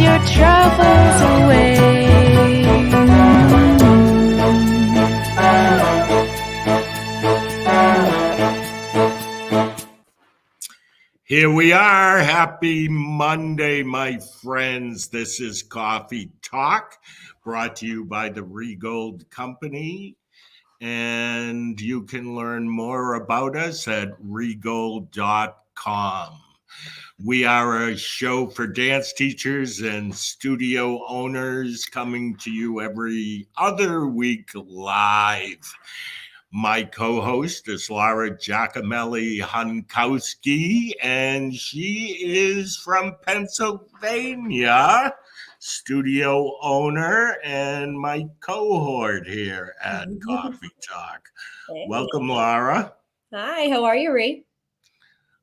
your troubles away. Here we are. Happy Monday, my friends. This is Coffee Talk, brought to you by the Regold Company. And you can learn more about us at regold.com. We are a show for dance teachers and studio owners, coming to you every other week live. My co-host is Laura Giacomelli Hunkowski, and she is from Pennsylvania, studio owner and my cohort here at Coffee Talk. Hey. Welcome, Laura. Hi, how are you, Ray?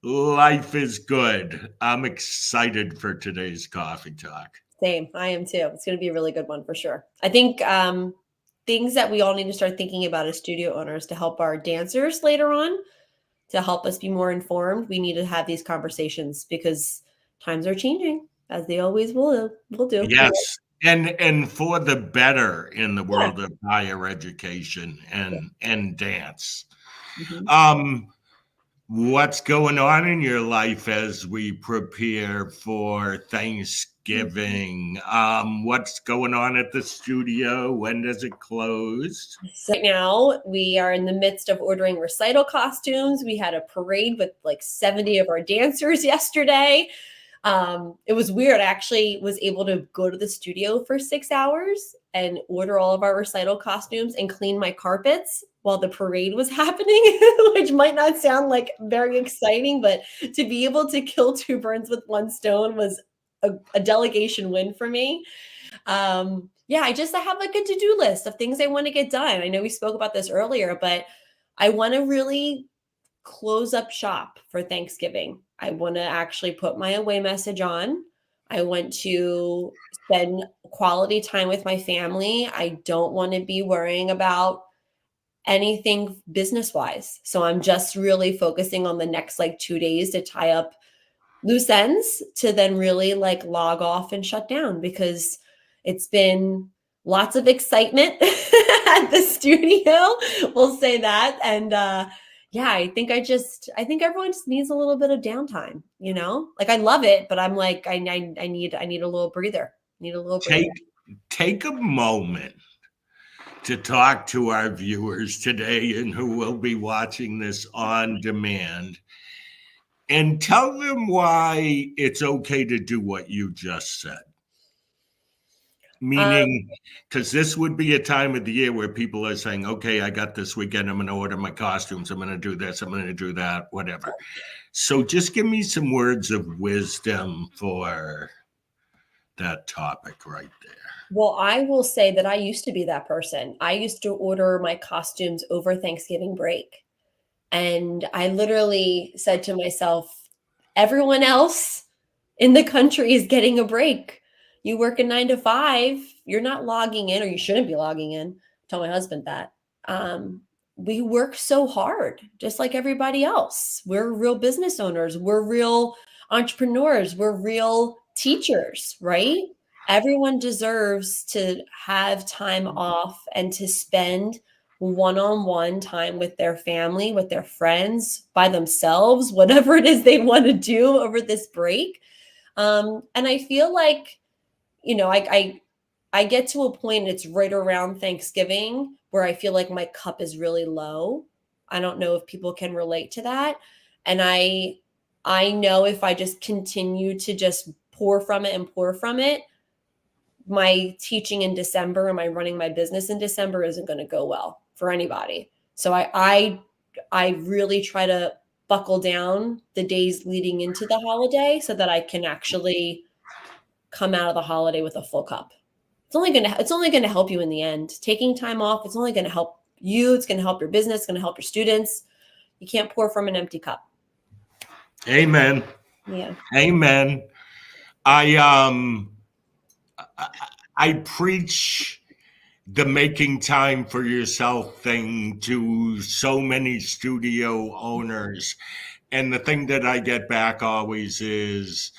Life is good. I'm excited for today's Coffee Talk. Same, I am too. It's going to be a really good one for sure. I think things that we all need to start thinking about as studio owners to help our dancers later on, to help us be more informed. We need to have these conversations because times are changing, as they always will do. Yes, and for the better in the world of higher education and dance. Mm-hmm. What's going on in your life as we prepare for Thanksgiving? What's going on at the studio? When does it close? So right now, we are in the midst of ordering recital costumes. We had a parade with like 70 of our dancers yesterday. It was weird. I actually was able to go to the studio for 6 hours and order all of our recital costumes and clean my carpets while the parade was happening, which might not sound like very exciting, but to be able to kill two birds with one stone was a delegation win for me. I have like a to-do list of things I want to get done. I know we spoke about this earlier, but I want to really close up shop for Thanksgiving. I want to actually put my away message on. I want to spend quality time with my family. I don't want to be worrying about anything business-wise. So I'm just really focusing on the next like 2 days to tie up loose ends to then really like log off and shut down, because it's been lots of excitement at the studio. We'll say that. And I think everyone just needs a little bit of downtime, you know? Like I love it, but I'm like, I need a little breather. Take a moment to talk to our viewers today and who will be watching this on demand, and tell them why it's okay to do what you just said. Meaning, because this would be a time of the year where people are saying, okay, I got this weekend, I'm going to order my costumes, I'm going to do this, I'm going to do that, whatever. So just give me some words of wisdom for that topic right there. Well, I will say that I used to be that person. I used to order my costumes over Thanksgiving break. And I literally said to myself, everyone else in the country is getting a break. You work a 9 to 5, you're not logging in, or you shouldn't be logging in. Tell my husband that. We work so hard, just like everybody else. We're real business owners. We're real entrepreneurs. We're real teachers, right? Everyone deserves to have time off and to spend one-on-one time with their family, with their friends, by themselves, whatever it is they want to do over this break. And I feel like, you know, I get to a point, it's right around Thanksgiving, where I feel like my cup is really low. I don't know if people can relate to that. And I know if I just continue to just pour from it, my teaching in December and my running my business in December isn't going to go well for anybody. So I really try to buckle down the days leading into the holiday so that I can actually come out of the holiday with a full cup. It's only going to help you in the end. Taking time off, it's only going to help you. It's going to help your business. It's going to help your students. You can't pour from an empty cup. Amen. Yeah. Amen. I preach the making time for yourself thing to so many studio owners. And the thing that I get back always is,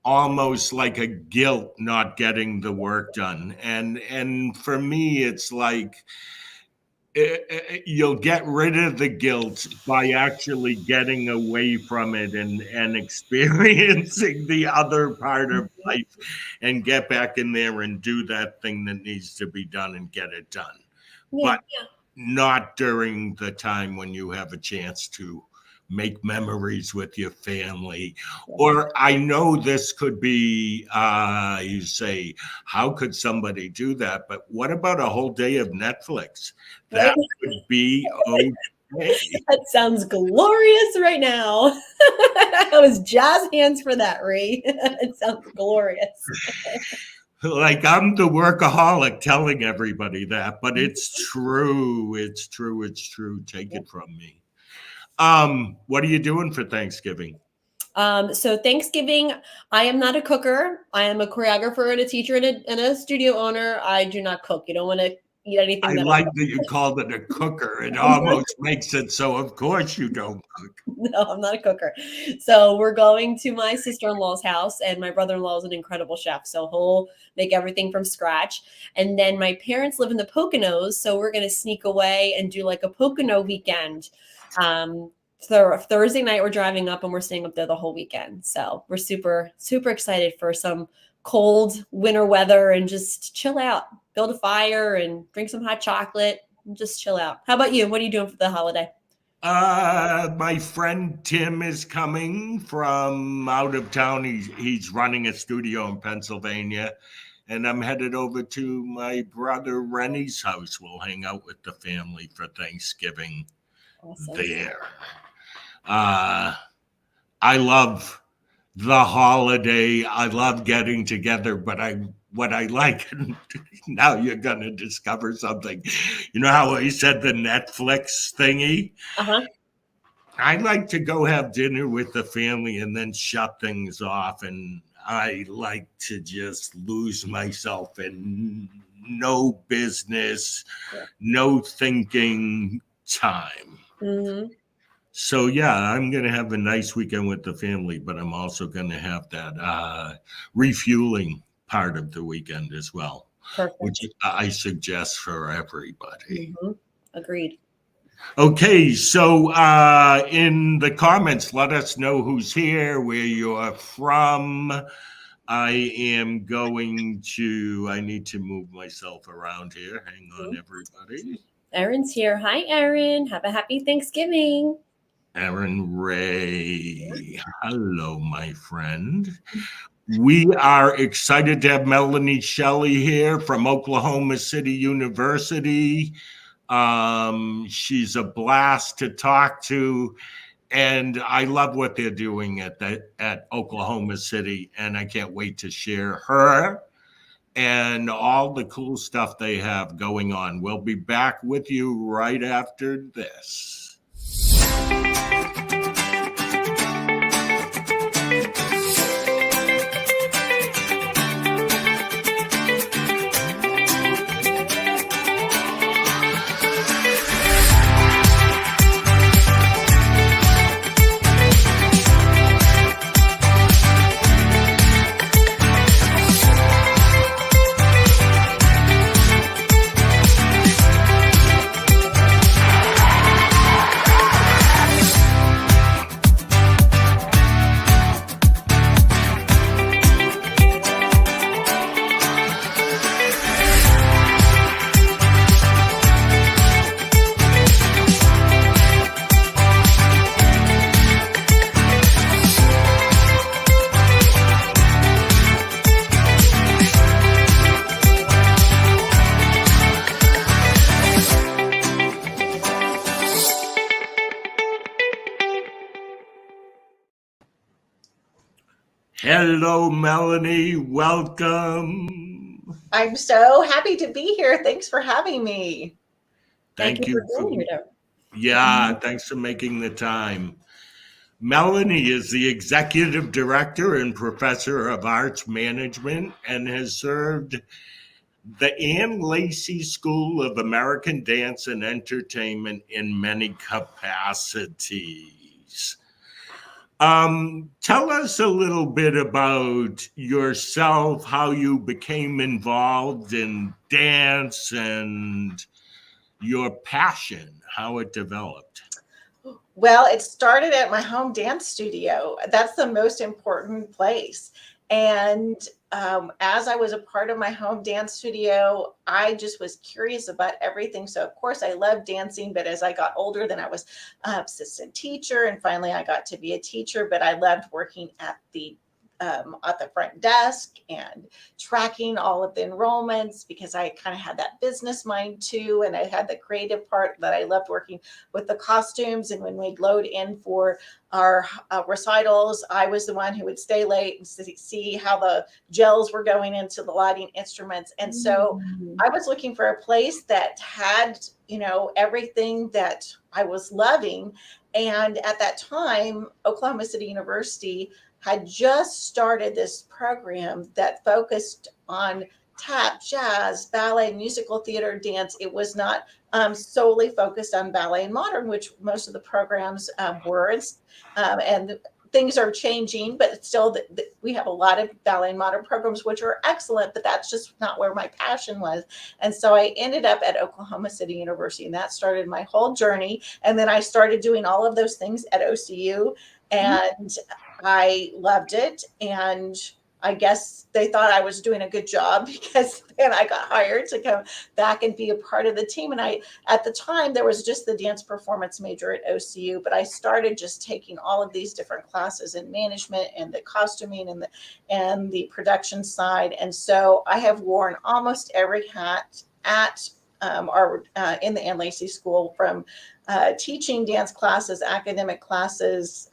almost like a guilt not getting the work done. And for me, it's like you'll get rid of the guilt by actually getting away from it and experiencing the other part of Mhm. life and get back in there and do that thing that needs to be done and get it done. Yeah. But not during the time when you have a chance to make memories with your family. Or I know this could be, you say, how could somebody do that? But what about a whole day of Netflix? Right? That would be okay. That sounds glorious right now. I was jazz hands for that, Ree. It sounds glorious. Like I'm the workaholic telling everybody that, but it's true. It's true. It's true. Take it from me. What are you doing for Thanksgiving? So Thanksgiving, I am not a cooker. I am a choreographer and a teacher and a studio owner. I do not cook. You don't want to eat anything I that like that you called it a cooker. It almost makes it so of course you don't cook. No, I'm not a cooker. So we're going to my sister-in-law's house, and my brother-in-law is an incredible chef. So he'll make everything from scratch. And then my parents live in the Poconos, so we're going to sneak away and do like a Pocono weekend. So Thursday night we're driving up and we're staying up there the whole weekend. So we're super, super excited for some cold winter weather and just chill out, build a fire and drink some hot chocolate and just chill out. How about you? What are you doing for the holiday? My friend Tim is coming from out of town. He's running a studio in Pennsylvania, and I'm headed over to my brother Rennie's house. We'll hang out with the family for Thanksgiving Awesome. there. I love the holiday. I love getting together, but what I like, now you're gonna discover something. You know how he said the Netflix thingy? Uh-huh. I like to go have dinner with the family and then shut things off. And I like to just lose myself in no business, no thinking time. Mm-hmm. So yeah, I'm gonna have a nice weekend with the family, but I'm also gonna have that refueling part of the weekend as well, Perfect. which I suggest for everybody. Mm-hmm. Agreed. Okay, so in the comments, let us know who's here, where you're from. I need to move myself around here. Hang on, everybody. Erin's here. Hi, Erin. Have a happy Thanksgiving. Erin Ray. Hello, my friend. We are excited to have Melanie Shelley here from Oklahoma City University. She's a blast to talk to, and I love what they're doing at Oklahoma City, and I can't wait to share her and all the cool stuff they have going on. We'll be back with you right after this. Hello, Melanie. Welcome. I'm so happy to be here. Thanks for having me. Thank you for being here. Yeah, thanks for making the time. Melanie is the executive director and professor of arts management and has served the Ann Lacey School of American Dance and Entertainment in many capacities. Tell us a little bit about yourself, how you became involved in dance and your passion, how it developed. Well, it started at my home dance studio. That's the most important place. And as I was a part of my home dance studio, I just was curious about everything. So, of course, I loved dancing. But as I got older, then I was assistant teacher. And finally, I got to be a teacher. But I loved working at the front desk and tracking all of the enrollments because I kind of had that business mind too. And I had the creative part that I loved working with the costumes. And when we'd load in for our recitals, I was the one who would stay late and see how the gels were going into the lighting instruments. And so I was looking for a place that had, everything that I was loving. And at that time, Oklahoma City University had just started this program that focused on tap, jazz, ballet, musical theater, dance. It was not solely focused on ballet and modern, which most of the programs were. And things are changing, but still we have a lot of ballet and modern programs, which are excellent, but that's just not where my passion was. And so I ended up at Oklahoma City University, and that started my whole journey. And then I started doing all of those things at OCU, and I loved it. And I guess they thought I was doing a good job because then I got hired to come back and be a part of the team. And at the time, there was just the dance performance major at OCU, but I started just taking all of these different classes in management and the costuming and the production side. And so I have worn almost every hat at in the Ann Lacey School, from teaching dance classes, academic classes,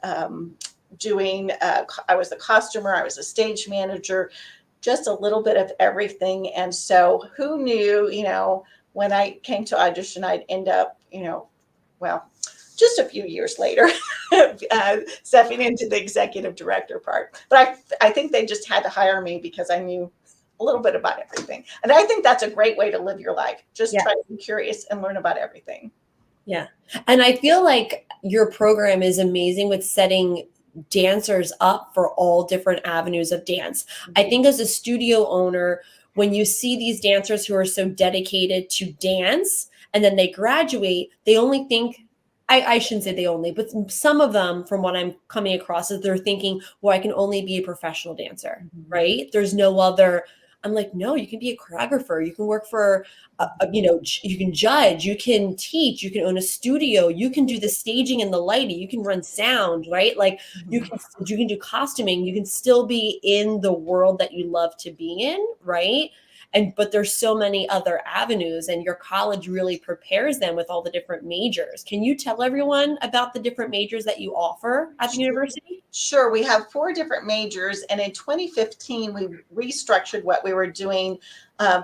I was the costumer, I was a stage manager, just a little bit of everything. And so who knew, when I came to audition, I'd end up, just a few years later, stepping into the executive director part. But I think they just had to hire me because I knew a little bit about everything. And I think that's a great way to live your life. Just try to be curious and learn about everything. Yeah. And I feel like your program is amazing with setting dancers up for all different avenues of dance. I think as a studio owner, when you see these dancers who are so dedicated to dance and then they graduate, they only think, I shouldn't say they only, but some of them, from what I'm coming across, is they're thinking, well, I can only be a professional dancer, right? There's no other. I'm like, no, you can be a choreographer. You can work for, you can judge, you can teach, you can own a studio, you can do the staging and the lighting, you can run sound, right? Like you can do costuming, you can still be in the world that you love to be in, right? But there's so many other avenues, and your college really prepares them with all the different majors. Can you tell everyone about the different majors that you offer at the university? Sure. We have 4 different majors, and in 2015, we restructured what we were doing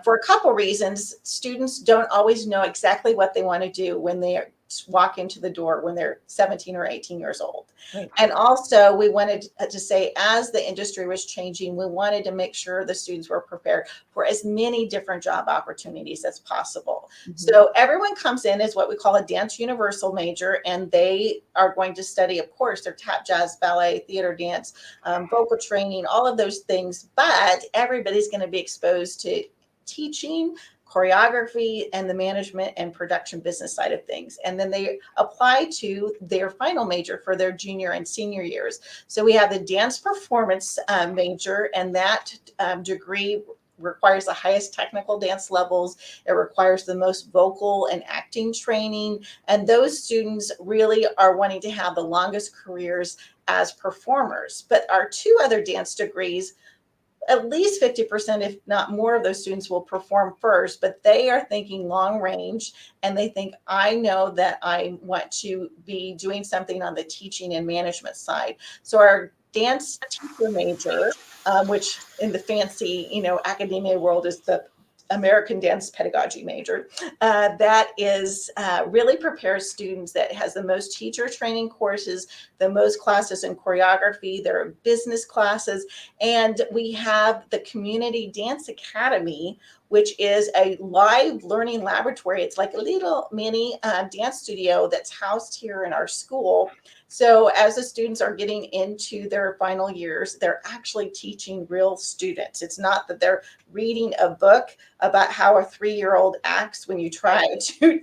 for a couple reasons. Students don't always know exactly what they want to do when they walk into the door when they're 17 or 18 years old. Right. And also we wanted to say, as the industry was changing, we wanted to make sure the students were prepared for as many different job opportunities as possible. So everyone comes in as what we call a dance universal major, and they are going to study, of course, their tap, jazz, ballet, theater, dance, vocal training, all of those things, but everybody's going to be exposed to teaching, choreography, and the management and production business side of things. And then they apply to their final major for their junior and senior years. So we have the dance performance major, and that degree requires the highest technical dance levels. It requires the most vocal and acting training. And those students really are wanting to have the longest careers as performers. But our 2 other dance degrees, at least 50%, if not more, of those students will perform first, but they are thinking long range, and they think, I know that I want to be doing something on the teaching and management side. So our dance teacher major, which in the fancy, academia world is the American Dance Pedagogy major, that is really prepares students, that has the most teacher training courses, the most classes in choreography, there are business classes, and we have the Community Dance Academy, which is a live learning laboratory. It's like a little mini dance studio that's housed here in our school. So as the students are getting into their final years, they're actually teaching real students. It's not that they're reading a book about how a 3-year-old acts when you try to,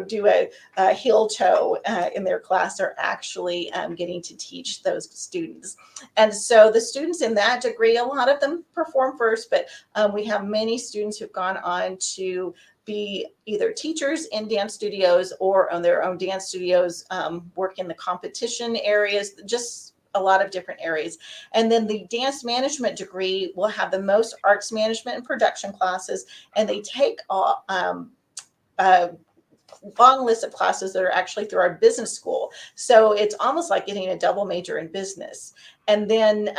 do a heel toe in their class. They're actually getting to teach those students. And so the students in that degree, a lot of them perform first, but we have many students who've gone on to be either teachers in dance studios or on their own dance studios, work in the competition areas, just a lot of different areas. And then the dance management degree will have the most arts management and production classes, and they take long list of classes that are actually through our business school. So it's almost like getting a double major in business. And then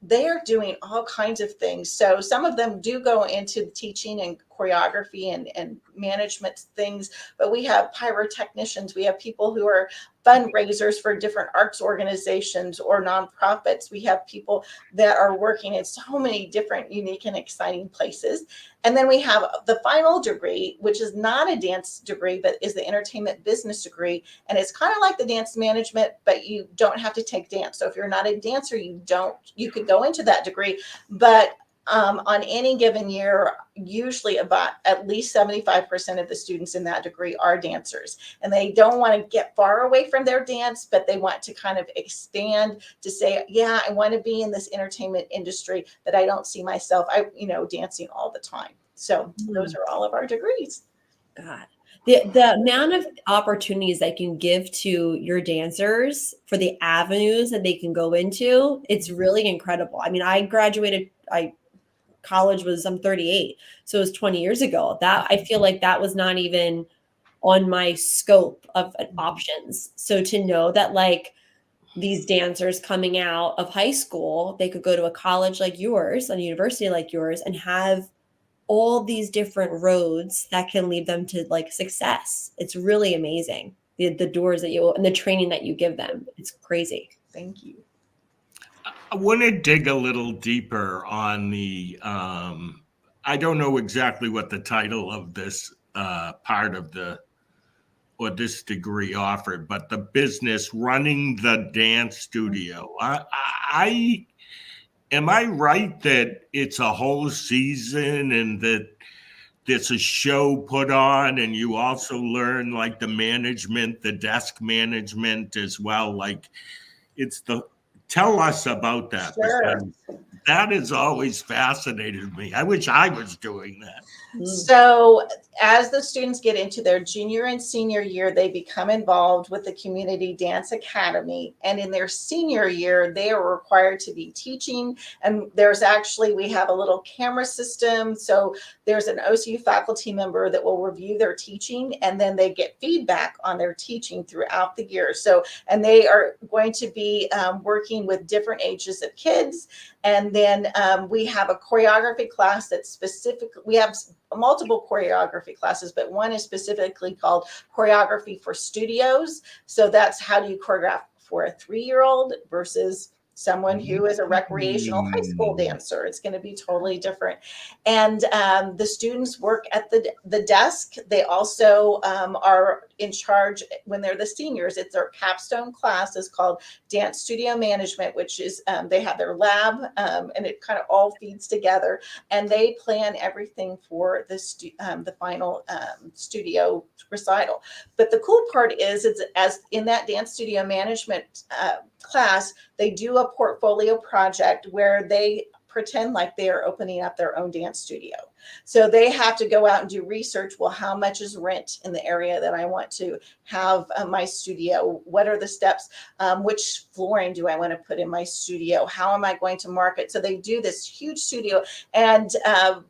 they are doing all kinds of things. So some of them do go into teaching and choreography and management things, but we have pyrotechnicians. We have people who are fundraisers for different arts organizations or nonprofits. We have people that are working in so many different unique and exciting places. And then we have the final degree, which is not a dance degree, but is the entertainment business degree. And it's kind of like the dance management, but you don't have to take dance. So if you're not a dancer, you could go into that degree. But on any given year, usually about at least 75% of the students in that degree are dancers. And they don't want to get far away from their dance, but they want to kind of expand to say, yeah, I want to be in this entertainment industry, but I don't see myself, dancing all the time. So those are all of our degrees. God. The amount of opportunities that you can give to your dancers for the avenues that they can go into, it's really incredible. I mean, I graduated, college was, I'm 38. So it was 20 years ago. That I feel like that was not even on my scope of options. So to know that like these dancers coming out of high school, they could go to a college like yours, a university like yours, and have all these different roads that can lead them to like success. It's really amazing. The doors that you and the training that you give them. It's crazy. Thank you. I want to dig a little deeper on the, I don't know exactly what the title of this part of this degree offered, but the business running the dance studio. Am I right that it's a whole season and that there's a show put on and you also learn like the management, the desk management as well? Like tell us about that. Sure. Because that has always fascinated me. I wish I was doing that. So as the students get into their junior and senior year, they become involved with the Community Dance Academy. And in their senior year, they are required to be teaching. And we have a little camera system. So there's an OCU faculty member that will review their teaching, and then they get feedback on their teaching throughout the year. And they are going to be working with different ages of kids. And then we have a choreography class that's specific. We have multiple choreography classes, but one is specifically called Choreography for Studios. So that's how do you choreograph for a 3-year-old versus someone who is a recreational high school dancer. It's going to be totally different. And the students work at the desk. They also are in charge when they're the seniors. It's their capstone class is called Dance Studio Management, which is they have their lab and it kind of all feeds together. And they plan everything for the final studio recital. But the cool part is, it's as in that dance studio management class, they do a portfolio project where they pretend like they are opening up their own dance studio. So they have to go out and do research. Well, how much is rent in the area that I want to have my studio? What are the steps? Which flooring do I want to put in my studio? How am I going to market? So they do this huge studio, and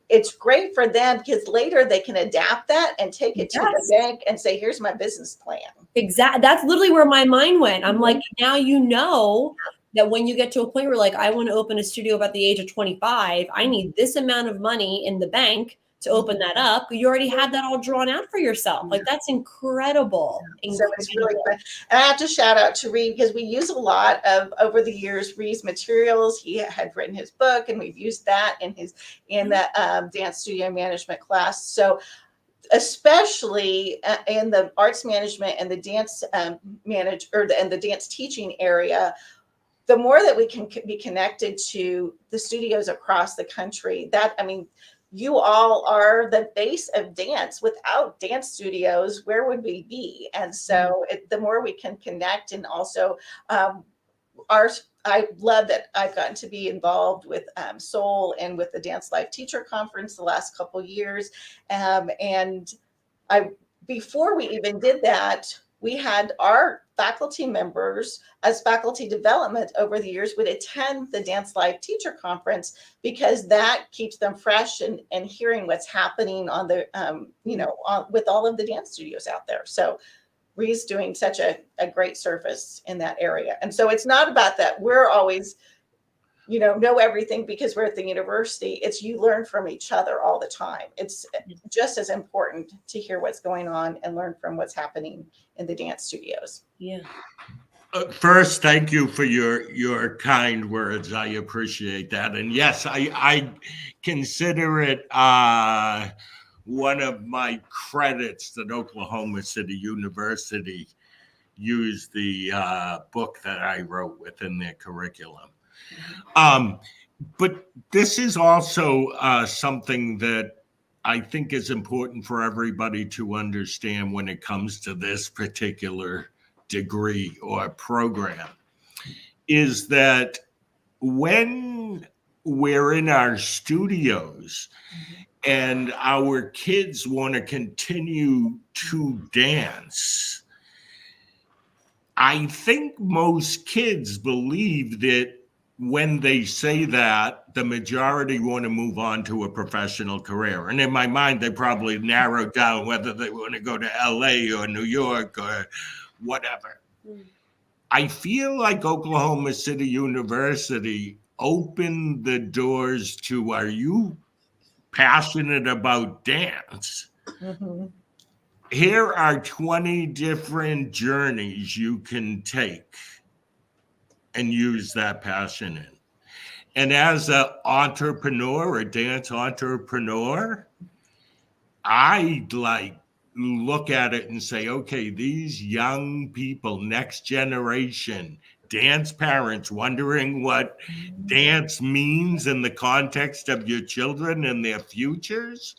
it's great for them because later they can adapt that and take it to the bank and say, here's my business plan. Exactly. That's literally where my mind went. I'm like, now you know that when you get to a point where like, I want to open a studio about the age of 25, I need this amount of money in the bank to open that up. You already have that all drawn out for yourself. Like, that's incredible. So it's really fun. And I have to shout out to Reed because we use a lot of, over the years, Reed's materials. He had written his book and we've used that in the dance studio management class. So especially in the arts management and the dance and the dance teaching area, the more that we can be connected to the studios across the country, that, I mean, you all are the base of dance. Without dance studios, where would we be? And so the more we can connect, and also I love that I've gotten to be involved with Soul and with the Dance Life Teacher Conference the last couple years. And before we even did that, we had our faculty members as faculty development over the years would attend the Dance Life Teacher Conference, because that keeps them fresh and hearing what's happening on the, with all of the dance studios out there. So Ree's doing such a great service in that area. And so it's not about that we're always, know everything because we're at the university. It's you learn from each other all the time. It's just as important to hear what's going on and learn from what's happening in the dance studios. Yeah. First, thank you for your kind words. I appreciate that. And yes, I consider it one of my credits that Oklahoma City University used the book that I wrote within their curriculum. But this is also something that I think is important for everybody to understand when it comes to this particular degree or program, is that when we're in our studios and our kids want to continue to dance, I think most kids believe that when they say that, the majority want to move on to a professional career. And in my mind, they probably narrow down whether they want to go to LA or New York or whatever. I feel like Oklahoma City University opened the doors to, are you passionate about dance? Mm-hmm. Here are 20 different journeys you can take and use that passion in. And as an entrepreneur, a dance entrepreneur, I look at it and say, okay, these young people, next generation, dance parents wondering what dance means in the context of your children and their futures,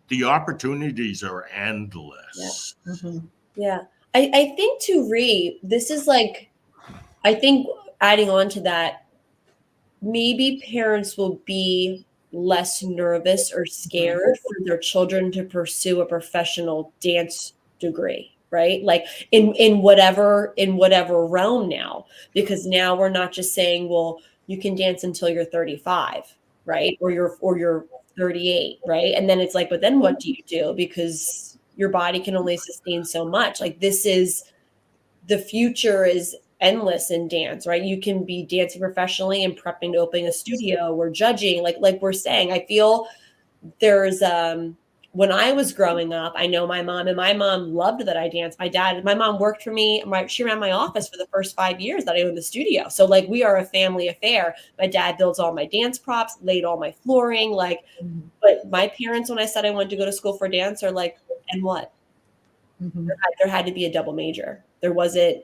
the opportunities are endless. Yeah. Mm-hmm. Yeah. I think to Ree, this is I think adding on to that, maybe parents will be less nervous or scared for their children to pursue a professional dance degree, right? Like in whatever realm now, because now we're not just saying, well, you can dance until you're 35, right? Or you're 38, right? And then it's like, but then what do you do? Because your body can only sustain so much. Like the future is endless in dance, right? You can be dancing professionally and prepping to open a studio or judging, like we're saying. I feel there's when I was growing up, I know my mom loved that I danced. My mom worked for me. She ran my office for the first 5 years that I owned the studio. So we are a family affair. My dad builds all my dance props, laid all my flooring, but my parents, when I said I wanted to go to school for dance, are like, and what? Mm-hmm. There had to be a double major. There wasn't.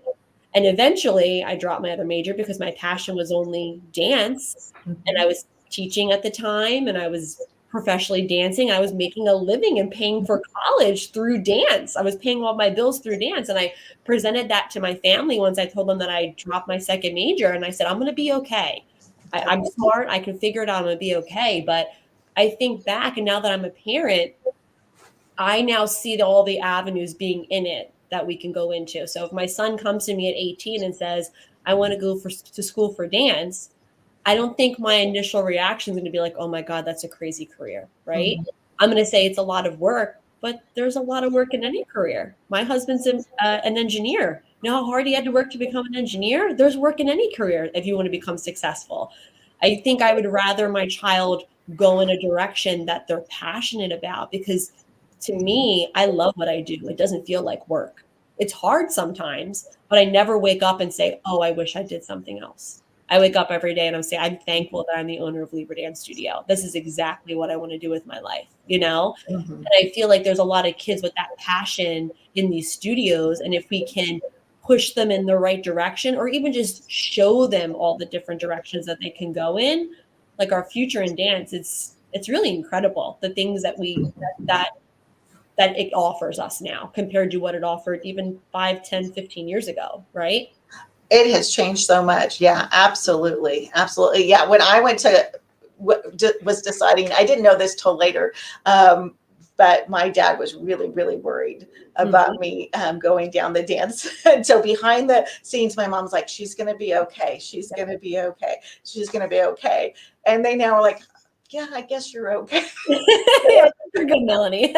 And eventually I dropped my other major because my passion was only dance. Mm-hmm. And I was teaching at the time and I was professionally dancing. I was making a living and paying for college through dance. I was paying all my bills through dance. And I presented that to my family once I told them that I dropped my second major. And I said, I'm going to be okay. I'm smart. I can figure it out. I'm going to be okay. But I think back, and now that I'm a parent, I now see all the avenues being in it that we can go into. So if my son comes to me at 18 and says, I want to go to school for dance, I don't think my initial reaction is going to be like, oh my God, that's a crazy career, right? Mm-hmm. I'm going to say it's a lot of work, but there's a lot of work in any career. My husband's an engineer. You know how hard he had to work to become an engineer? There's work in any career if you want to become successful. I think I would rather my child go in a direction that they're passionate about, because to me, I love what I do. It doesn't feel like work. It's hard sometimes, but I never wake up and say, oh, I wish I did something else. I wake up every day and I'm saying, I'm thankful that I'm the owner of Libra Dance Studio. This is exactly what I want to do with my life, you know? Mhm. And I feel like there's a lot of kids with that passion in these studios. And if we can push them in the right direction, or even just show them all the different directions that they can go in, like our future in dance, it's really incredible, the things that that it offers us now compared to what it offered even 5, 10, 15 years ago, right? It has changed so much. Yeah, absolutely. Absolutely. Yeah. When I went to, was deciding, I didn't know this till later, but my dad was really, really worried about me going down the dance. And so behind the scenes, my mom's like, she's going to be okay. She's going to be okay. She's going to be okay. And they now are like, yeah, I guess you're okay. Yeah, you're good, Melanie.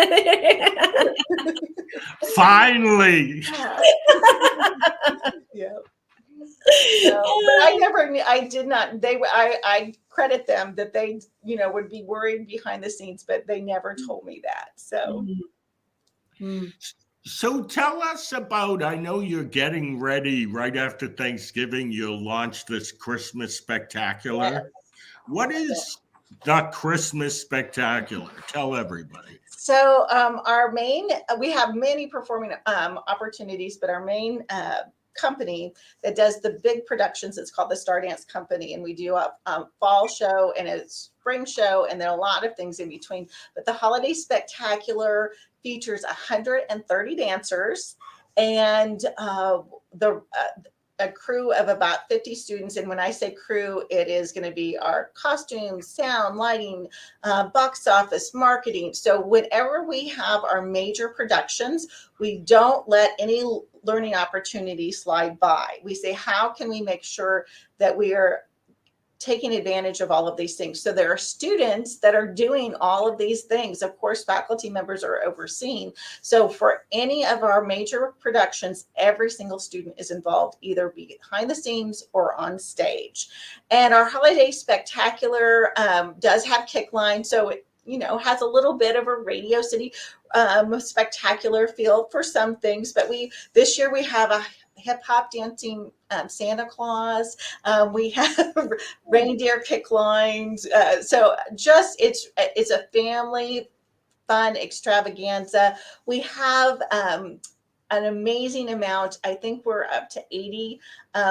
Finally. Yeah. No, but I never knew, I did not, I credit them that they, would be worried behind the scenes, but they never told me that. So. So tell us about, I know you're getting ready right after Thanksgiving, you'll launch this Christmas Spectacular. Yes. What is the Christmas Spectacular? Tell everybody. So we have many performing opportunities, but our main company that does the big productions, it's called the Star Dance Company, and we do a fall show and a spring show, and there are a lot of things in between. But the Holiday Spectacular features 130 dancers and a crew of about 50 students. And when I say crew, it is going to be our costumes, sound, lighting, box office, marketing. So whenever we have our major productions, we don't let any learning opportunity slide by. We say, how can we make sure that we are taking advantage of all of these things? So there are students that are doing all of these things. Of course, faculty members are overseeing. So for any of our major productions, every single student is involved, either behind the scenes or on stage. And our Holiday Spectacular does have kick line. So it, has a little bit of a Radio City spectacular feel for some things. But this year we have a hip hop dancing Santa Claus. We have reindeer kick lines. So just it's a family fun extravaganza. We have an amazing amount. I think we're up to 80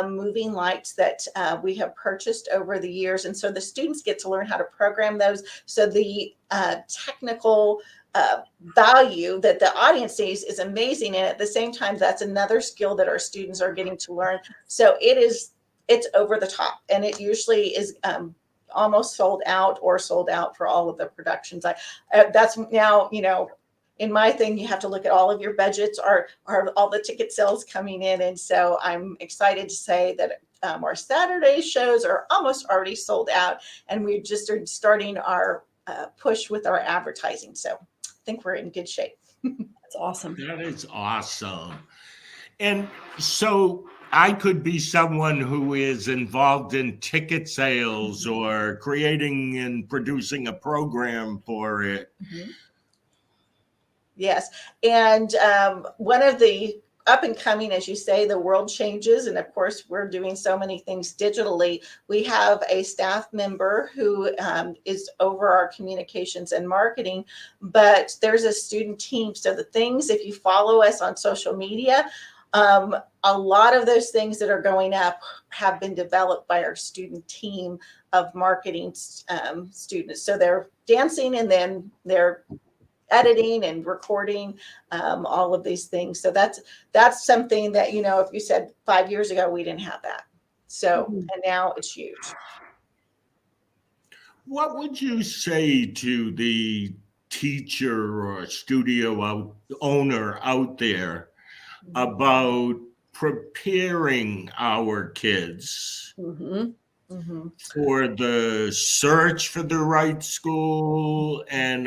moving lights that we have purchased over the years. And so the students get to learn how to program those. So the technical value that the audience sees is amazing. And at the same time, that's another skill that our students are getting to learn. So it's over the top, and it usually is almost sold out or sold out for all of the productions. That's now, in my thing, you have to look at all of your budgets, are all the ticket sales coming in. And so I'm excited to say that our Saturday shows are almost already sold out, and we just are starting our push with our advertising. So I think we're in good shape. That's awesome. That is awesome. And so I could be someone who is involved in ticket sales or creating and producing a program for it. Yes. And one of the up and coming, as you say, the world changes. And of course, we're doing so many things digitally. We have a staff member who is over our communications and marketing, but there's a student team. So the things, if you follow us on social media, a lot of those things that are going up have been developed by our student team of marketing students. So they're dancing and then they're editing and recording all of these things. So that's something that, if you said 5 years ago, we didn't have that. So, and now it's huge. What would you say to the teacher or studio owner out there about preparing our kids for the search for the right school, and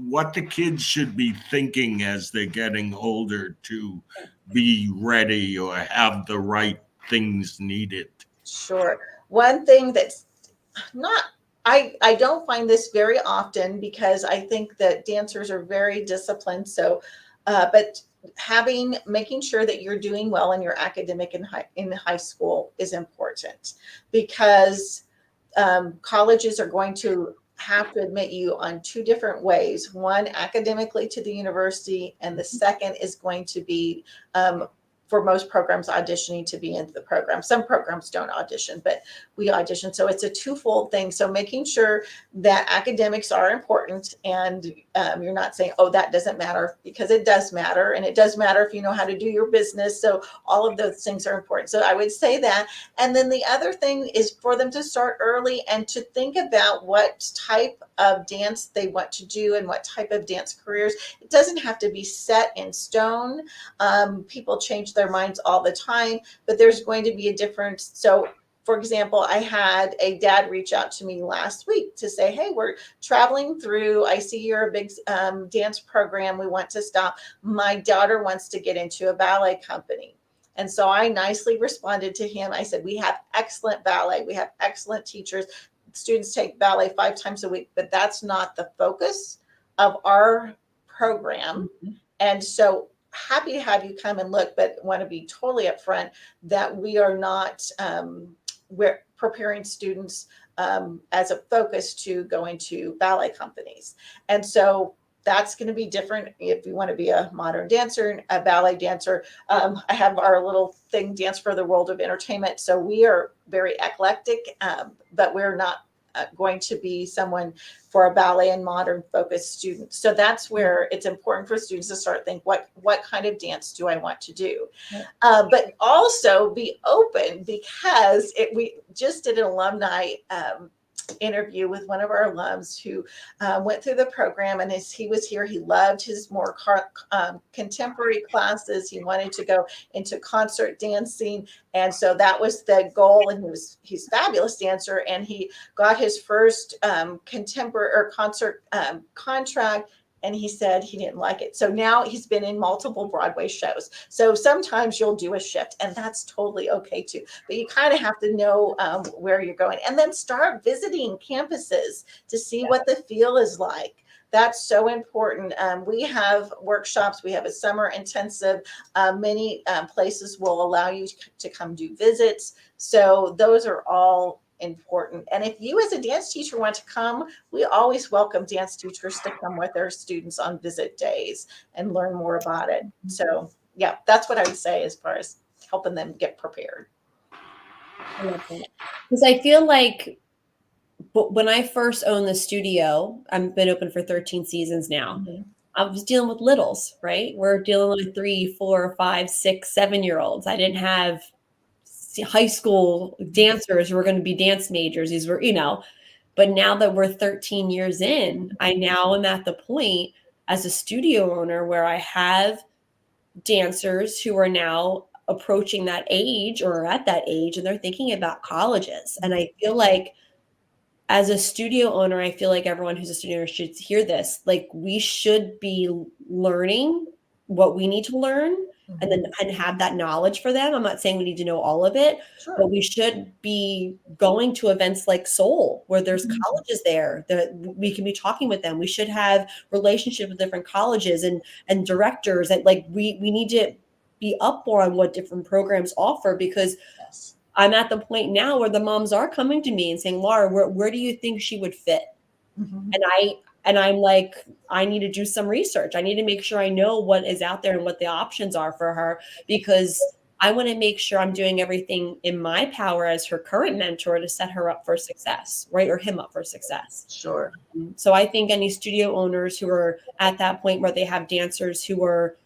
what the kids should be thinking as they're getting older to be ready or have the right things needed? Sure. One thing that's I don't find this very often, because I think that dancers are very disciplined. So, but making sure that you're doing well in your academic in high school is important, because colleges are going to have to admit you on two different ways. One, academically to the university, and the second is going to be, for most programs, auditioning to be into the program. Some programs don't audition, but we audition. So it's a twofold thing. So making sure that academics are important, and you're not saying, oh, that doesn't matter, because it does matter. And it does matter if you know how to do your business. So all of those things are important. So I would say that. And then the other thing is for them to start early and to think about what type of dance they want to do and what type of dance careers. It doesn't have to be set in stone. People change their minds all the time, but there's going to be a difference. So for example, I had a dad reach out to me last week to say, hey, we're traveling through, I see you're a big dance program. We want to stop. My daughter wants to get into a ballet company. And so I nicely responded to him. I said, we have excellent ballet. We have excellent teachers. Students take ballet 5 times a week, but that's not the focus of our program. And so happy to have you come and look, but want to be totally upfront that we are not, we're preparing students as a focus to go into ballet companies. And so that's going to be different if you want to be a modern dancer, a ballet dancer. I have our little thing, Dance for the World of Entertainment. So we are very eclectic, but we're not going to be someone for a ballet and modern focused student. So that's where it's important for students to start think, what kind of dance do I want to do? But also be open, because we just did an alumni interview with one of our alums who went through the program, and as he was here, he loved his more contemporary classes. He wanted to go into concert dancing, and so that was the goal. And he's a fabulous dancer, and he got his first contemporary or concert contract. And he said he didn't like it. So now he's been in multiple Broadway shows. So sometimes you'll do a shift, and that's totally okay too. But you kind of have to know where you're going, and then start visiting campuses to see what the feel is like. That's so important. We have workshops. We have a summer intensive. Many places will allow you to come do visits. So those are all important. And if you as a dance teacher want to come, we always welcome dance teachers to come with their students on visit days and learn more about it. So yeah, that's what I would say as far as helping them get prepared. I love that. Because I feel like when I first owned the studio, I've been open for 13 seasons now. I was dealing with littles, right? We're dealing with 3, 4, 5, 6, 7-year-olds. I didn't have high school dancers who were going to be dance majors. These were, but now that we're 13 years in, I now am at the point as a studio owner where I have dancers who are now approaching that age or are at that age, and they're thinking about colleges. And I feel like as a studio owner, I feel like everyone who's a studio owner should hear this. Like, we should be learning what we need to learn and have that knowledge for them. I'm not saying we need to know all of it, but we should be going to events like Seoul, where there's colleges there that we can be talking with them. We should have relationships with different colleges and directors, and like we need to be up on what different programs offer, because I'm at the point now where the moms are coming to me and saying, Laura, where do you think she would fit? And I'm like, I need to do some research. I need to make sure I know what is out there and what the options are for her, because I want to make sure I'm doing everything in my power as her current mentor to set her up for success, right? Or him up for success. Sure. So I think any studio owners who are at that point where they have dancers who are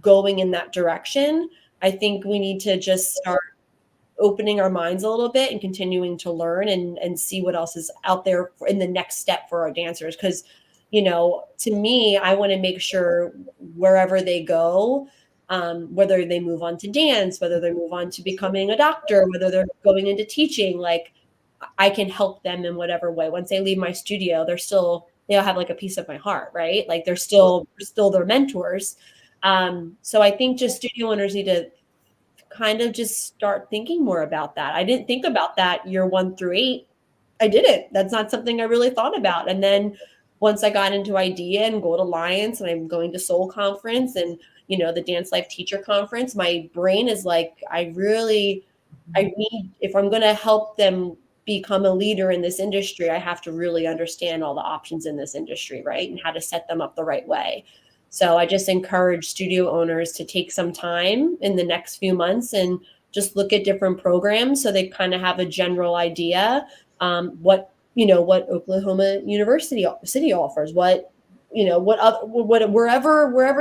going in that direction, I think we need to just start opening our minds a little bit and continuing to learn and see what else is out there in the next step for our dancers. Because, to me, I want to make sure wherever they go, whether they move on to dance, whether they move on to becoming a doctor, whether they're going into teaching, like, I can help them in whatever way. Once they leave my studio, they'll have like a piece of my heart, right? Like they're still their mentors. So I think just studio owners need to kind of just start thinking more about that. I didn't think about that year 1 through 8. I didn't. That's not something I really thought about. And then once I got into IDEA and Gold Alliance, and I'm going to Seoul Conference, and the Dance Life Teacher Conference, my brain is like, I need, if I'm going to help them become a leader in this industry, I have to really understand all the options in this industry, right? And how to set them up the right way. So I just encourage studio owners to take some time in the next few months and just look at different programs so they kind of have a general idea what Oklahoma University City offers, wherever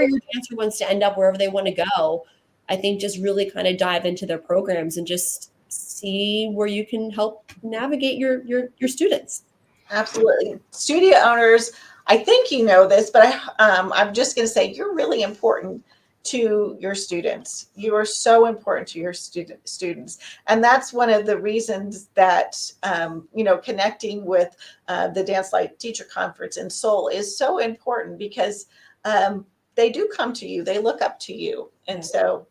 your dancer wants to end up, wherever they want to go. I think just really kind of dive into their programs and just see where you can help navigate your students. Absolutely. Studio owners, I think you know this, but I'm just going to say you're really important to your students. You are so important to your students. And that's one of the reasons that, connecting with the Dance Life Teacher Conference in Seoul is so important, because they do come to you. They look up to you. And so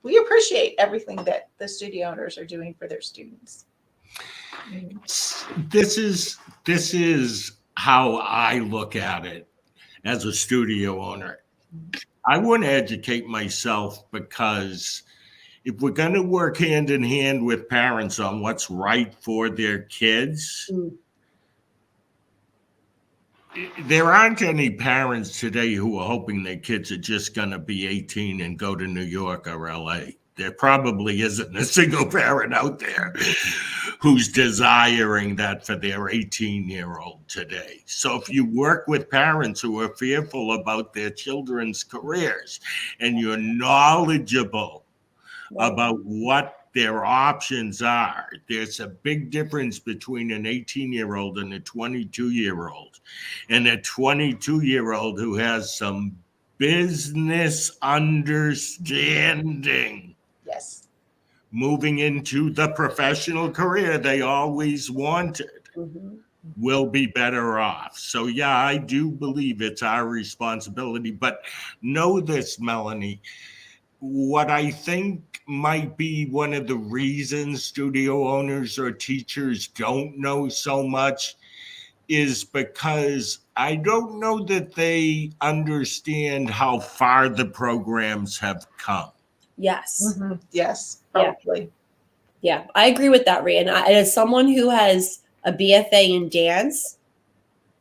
we appreciate everything that the studio owners are doing for their students. This is how I look at it as a studio owner. I want to educate myself, because if we're going to work hand in hand with parents on what's right for their kids, there aren't any parents today who are hoping their kids are just going to be 18 and go to New York or LA. There probably isn't a single parent out there who's desiring that for their 18-year-old today. So if you work with parents who are fearful about their children's careers and you're knowledgeable about what their options are, there's a big difference between an 18-year-old and a 22-year-old. And a 22-year-old who has some business understanding. Yes. Moving into the professional career they always wanted, will be better off. So yeah, I do believe it's our responsibility. But know this, Melanie, what I think might be one of the reasons studio owners or teachers don't know so much is because I don't know that they understand how far the programs have come. Yes. Mm-hmm. Yes, probably. Yeah, I agree with that, Rhea. And as someone who has a BFA in dance,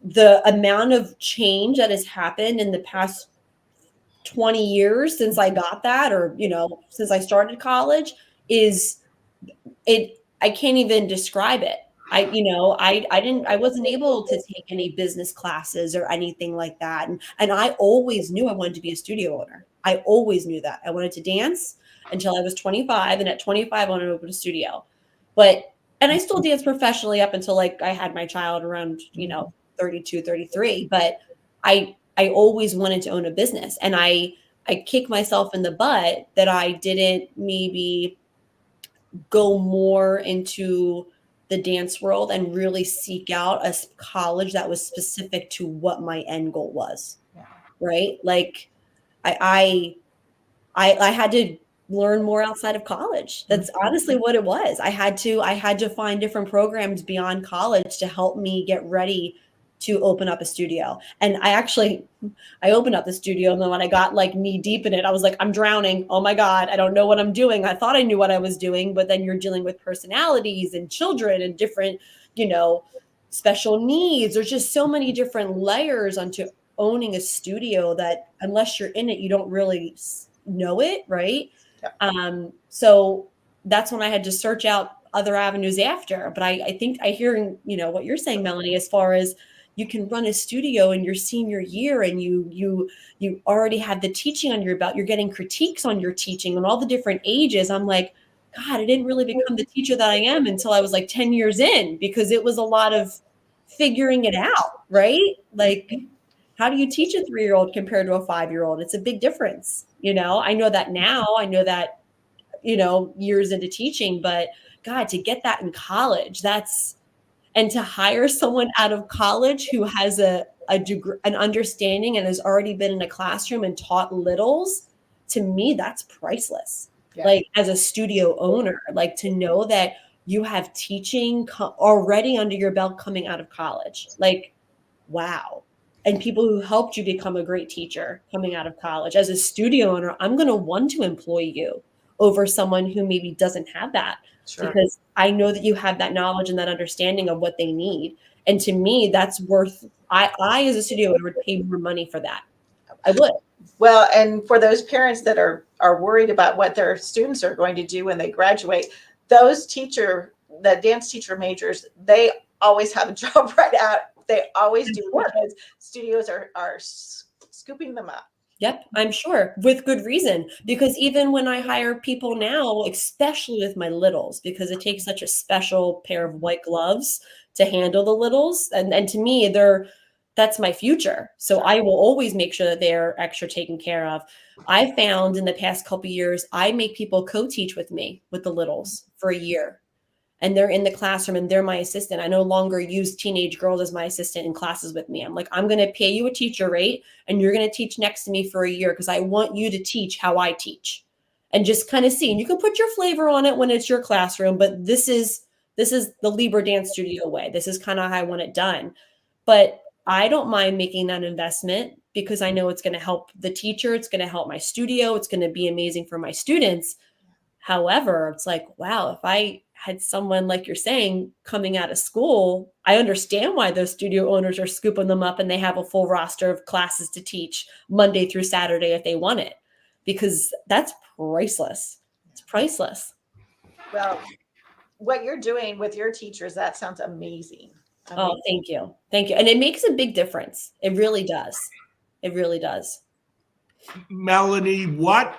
the amount of change that has happened in the past 20 years since I got that, or, since I started college, I can't even describe it. I wasn't able to take any business classes or anything like that. And I always knew I wanted to be a studio owner. I always knew that. I wanted to dance until I was 25. And at 25, I wanted to open a studio. And I still danced professionally up until I had my child around, 32, 33. But I always wanted to own a business. And I kick myself in the butt that I didn't maybe go more into the dance world and really seek out a college that was specific to what my end goal was. Yeah. Right. I had to learn more outside of college. That's honestly what it was. I had to find different programs beyond college to help me get ready to open up a studio. And I opened up the studio, and then when I got knee deep in it, I was like, I'm drowning. Oh my God, I don't know what I'm doing. I thought I knew what I was doing, but then you're dealing with personalities and children and different, special needs. There's just so many different layers onto owning a studio that unless you're in it, you don't really know it, right? Yeah. So that's when I had to search out other avenues after. But I think I hear, what you're saying, Melanie, as far as you can run a studio in your senior year and you already have the teaching on your belt. You're getting critiques on your teaching on all the different ages. I'm like, God, I didn't really become the teacher that I am until I was 10 years in, because it was a lot of figuring it out, right? How do you teach a 3-year-old compared to a 5-year-old? It's a big difference. I know that now. I know that, years into teaching, but God, to get that in college, and to hire someone out of college who has a degree, an understanding, and has already been in a classroom and taught littles, to me, that's priceless. Yeah. As a studio owner, to know that you have teaching already under your belt coming out of college. Wow. and people who helped you become a great teacher coming out of college. As a studio owner, I'm going to want to employ you over someone who maybe doesn't have that, Sure. because I know that you have that knowledge and that understanding of what they need. And to me, that's worth, I as a studio owner would pay more money for that. I would. Well, and for those parents that are worried about what their students are going to do when they graduate, the dance teacher majors, they always have a job right out. They always do, Sure. because studios are scooping them up. Yep, I'm sure, with good reason. Because even when I hire people now, especially with my littles, because it takes such a special pair of white gloves to handle the littles, and to me, that's my future. So I will always make sure that they're extra taken care of. I found in the past couple years, I make people co-teach with me with the littles for a year, and they're in the classroom and they're my assistant. I no longer use teenage girls as my assistant in classes with me. I'm like, I'm going to pay you a teacher rate and you're going to teach next to me for a year, because I want you to teach how I teach, and just kind of see. And you can put your flavor on it when it's your classroom, but this is the Libra Dance Studio way. This is kind of how I want it done. But I don't mind making that investment, because I know it's going to help the teacher. It's going to help my studio. It's going to be amazing for my students. However, it's like, wow, if I had someone like you're saying coming out of school, I understand why those studio owners are scooping them up and they have a full roster of classes to teach Monday through Saturday if they want it, because that's priceless. It's priceless. Well, what you're doing with your teachers, that sounds amazing. Oh, thank you. Thank you. And it makes a big difference. It really does. It really does. Melanie, what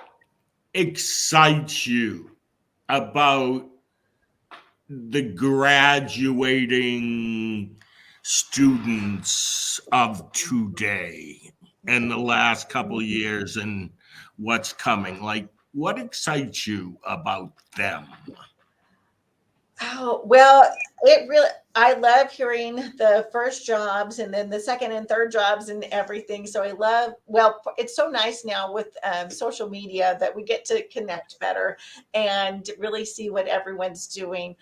excites you about the graduating students of today and the last couple of years and what's coming? Like, what excites you about them? Oh, well, I love hearing the first jobs and then the second and third jobs and everything. So it's so nice now with social media that we get to connect better and really see what everyone's doing.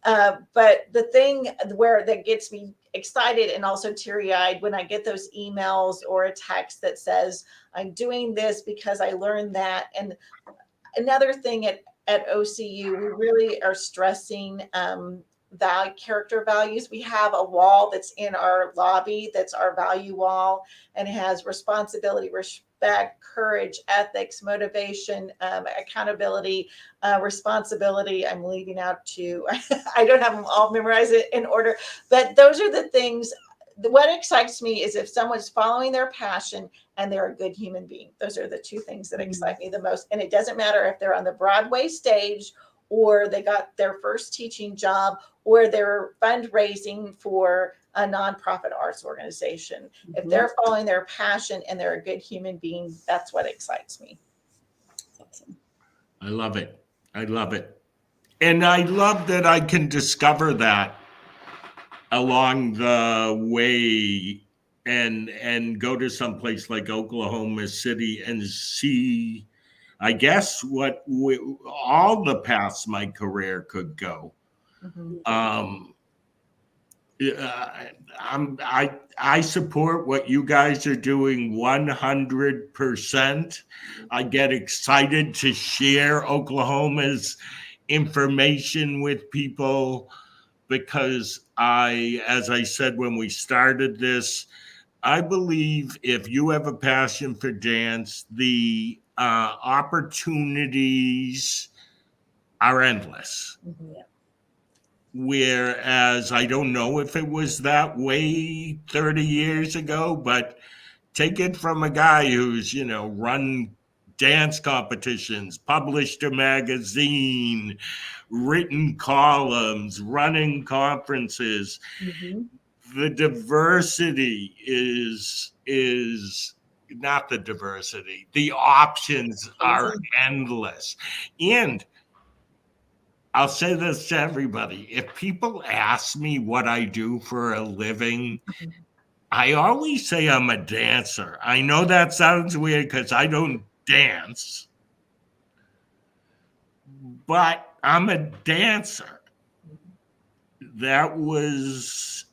But the thing that gets me excited and also teary-eyed when I get those emails or a text that says, I'm doing this because I learned that. And another thing at OCU, we really are stressing character values. We have a wall that's in our lobby that's our value wall, and it has responsibility, respect, courage, ethics, motivation, accountability, responsibility. I'm leaving out two. I don't have them all memorized in order, but those are the things. What excites me is if someone's following their passion and they're a good human being. Those are the two things that excite me the most. And it doesn't matter if they're on the Broadway stage or they got their first teaching job or they're fundraising for a nonprofit arts organization. Mm-hmm. If they're following their passion and they're a good human being, that's what excites me. Awesome. I love it. I love it. And I love that I can discover that along the way and go to some place like Oklahoma City and see, I guess, what all the paths my career could go. Mm-hmm. I support what you guys are doing 100%. I get excited to share Oklahoma's information with people, because as I said when we started this, I believe if you have a passion for dance, the opportunities are endless. Mm-hmm. Whereas I don't know if it was that way 30 years ago, but take it from a guy who's, run dance competitions, published a magazine, written columns, running conferences. Mm-hmm. The diversity is not the diversity. The options are endless. And I'll say this to everybody. If people ask me what I do for a living, I always say I'm a dancer. I know that sounds weird because I don't dance, but I'm a dancer. That was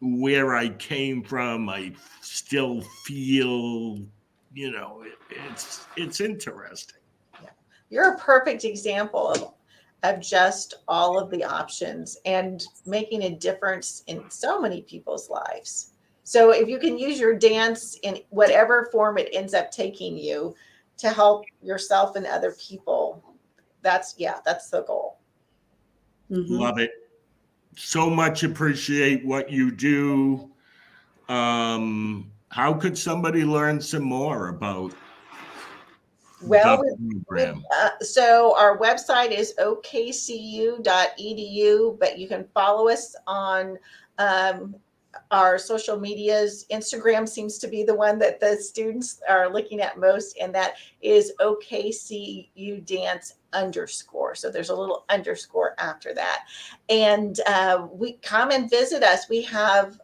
where I came from, I still feel, it's interesting. You're a perfect example of just all of the options and making a difference in so many people's lives. So if you can use your dance in whatever form it ends up taking you to help yourself and other people, that's the goal. Love it. So much appreciate what you do. How could somebody learn some more about Well, the program? so our website is okcu.edu, but you can follow us on our social medias. Instagram seems to be the one that the students are looking at most, and that is OKCU Dance _. So there's a little underscore after that. And we come and visit us. We have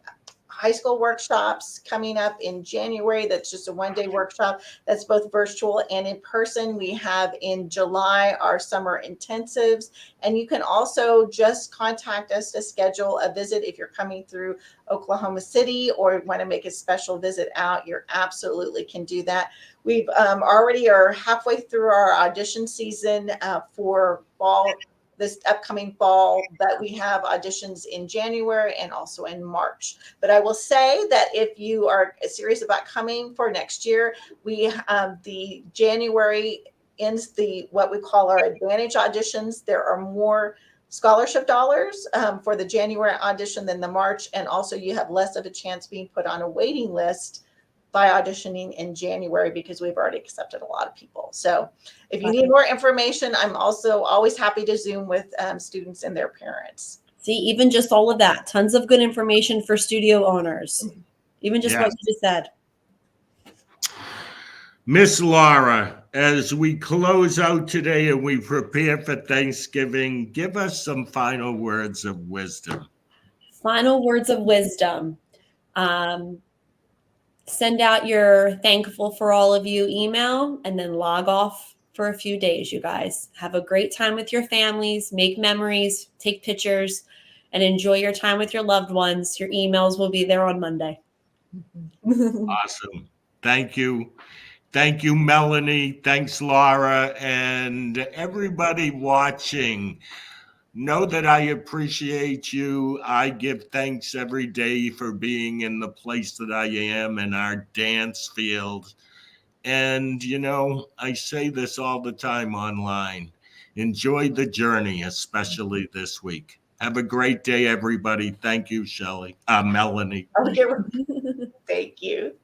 high school workshops coming up in January. That's just a one-day workshop. That's both virtual and in person. We have in July our summer intensives. And you can also just contact us to schedule a visit if you're coming through Oklahoma City or want to make a special visit out. You absolutely can do that. We've already are halfway through our audition season for fall, this upcoming fall, but we have auditions in January and also in March. But I will say that if you are serious about coming for next year, we the January ends the what we call our advantage auditions. There are more scholarship dollars for the January audition than the March, and also you have less of a chance being put on a waiting list by auditioning in January because we've already accepted a lot of people. So if you need more information, I'm also always happy to Zoom with students and their parents. See, even just all of that, tons of good information for studio owners. Even just what you just said. Miss Laura, as we close out today and we prepare for Thanksgiving, give us some final words of wisdom. Final words of wisdom. Send out your thankful for all of you email and then log off for a few days, you guys. Have a great time with your families, make memories, take pictures, and enjoy your time with your loved ones. Your emails will be there on Monday. Awesome. Thank you. Thank you, Melanie. Thanks, Laura. And everybody watching, know that I appreciate you. I give thanks every day for being in the place that I am in our dance field. And, I say this all the time online. Enjoy the journey, especially this week. Have a great day, everybody. Thank you, Shelley. Melanie. Okay. Thank you.